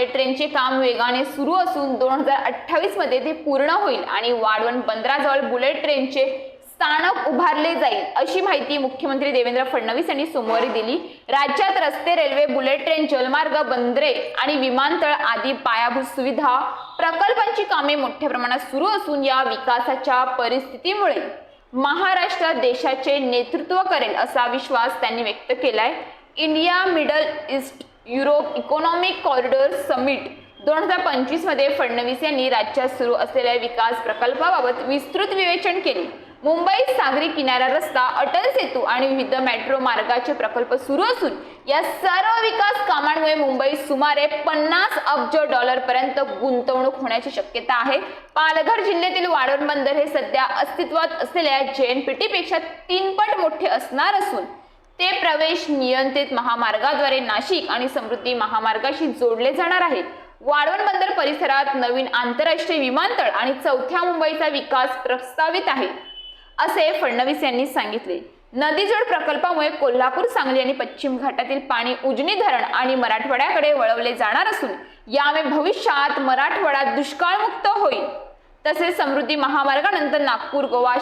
Bullet ट्रेनचे काम वेगाने सुरू असून 2028 मध्ये ते पूर्ण होईल आणि वाढवण बंदराजवळ बुलेट ट्रेनचे स्थानक उभारले जाईल अशी माहिती मुख्यमंत्री देवेंद्र फडणवीस यांनी सोमवारी दिली। राज्यात रस्ते, रेल्वे, बुलेट ट्रेन, जलमार्ग, बंदरे आणि विमानतळ आदी पायाभूत सुविधा प्रकल्पांची कामे मोठ्या प्रमाणात सुरू असून या विकासाच्या परिस्थितीमुळे महाराष्ट्र देशाचे नेतृत्व करेल असा विश्वास त्यांनी व्यक्त केलाय। India middle east Europe economic corridor summit 2025 मध्ये फडणवीस यांनी राज्यात सुरू असलेल्या विकास प्रकल्पाबाबत विस्तृत विवेचन केले। मुंबईत सागरी किनारा रस्ता, अटल सेतू आणि विविध मेट्रो मार्गाचे प्रकल्प सुरू असून या सर्व विकास कामांमुळे मुंबईत सुमारे 50 अब्ज डॉलर पर्यंत गुंतवणूक होण्याची शक्यता आहे। पालघर जिल्ह्यातील वाढवण बंदर हे सध्या अस्तित्वात असलेल्या JNPT पेक्षा 3 पट मोठे असणार असून ते प्रवेश नियंत्रित महामार्गाद्वारे नाशिक आणि समृद्धी महामार्गाशी जोडले जाणार आहे। वाढवण बंदर परिसरात नवीन आंतरराष्ट्रीय विमानतळ आणि चौथ्या मुंबईचा विकास प्रस्तावित आहे असे फडणवीस यांनी सांगितले। नदीजोड प्रकल्पामुळे कोल्हापूर, सांगली आणि पश्चिम घाटातील पाणी उजनी धरण आणि मराठवाड्याकडे वळवले जाणार असून यामुळे भविष्यात मराठवाडा दुष्काळमुक्त होईल। तसेच समृद्धी महामार्गानंतर नागपूर गोवा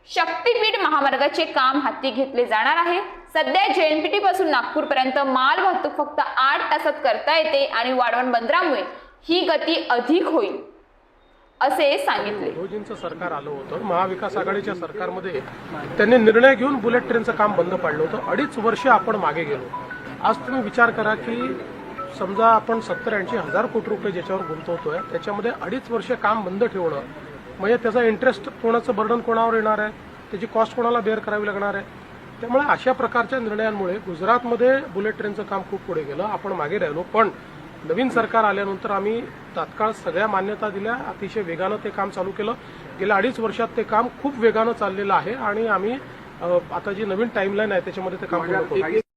शक्तीपीठ महामार्गाचे काम हाती घेतले जाणार आहे। सध्या JNPT पासून नागपूर पर्यंत माल वाहतूक फक्त 8 तासात करता येते आणि वाढवण बंदरामुळे ही गती अधिक होईल असे सांगितले। मोदींचं सरकार आलं होतं, महाविकास आघाडीच्या सरकारमध्ये त्यांनी निर्णय घेऊन बुलेट ट्रेनचं काम बंद पाडलं होतं। 2.5 वर्ष आपण मागे गेलो। आज तुम्ही विचार करा की समजा आपण 70-80 हजार कोटी रुपये ज्याच्यावर गुंतवतोय त्याच्यामध्ये 2.5 वर्ष काम बंद ठेवणं म्हणजे त्याचा इंटरेस्ट कोणाचं बर्डन कोणावर येणार आहे, त्याची कॉस्ट कोणाला बेअर करावी लागणार आहे। त्यामुळे अशा प्रकारच्या निर्णयांमुळे गुजरातमध्ये बुलेट ट्रेनचं काम खूप पुढे गेलं, आपण मागे राहिलो। पण नवीन सरकार आल्यानंतर आम्ही तात्काळ सगळ्या मान्यता दिल्या, अतिशय वेगानं ते काम चालू केलं। गेल्या 2.5 वर्षात ते काम खूप वेगानं चाललेलं आहे आणि आम्ही आता जी नवीन टाइमलाईन आहे त्याच्यामध्ये ते काम पूर्ण करू।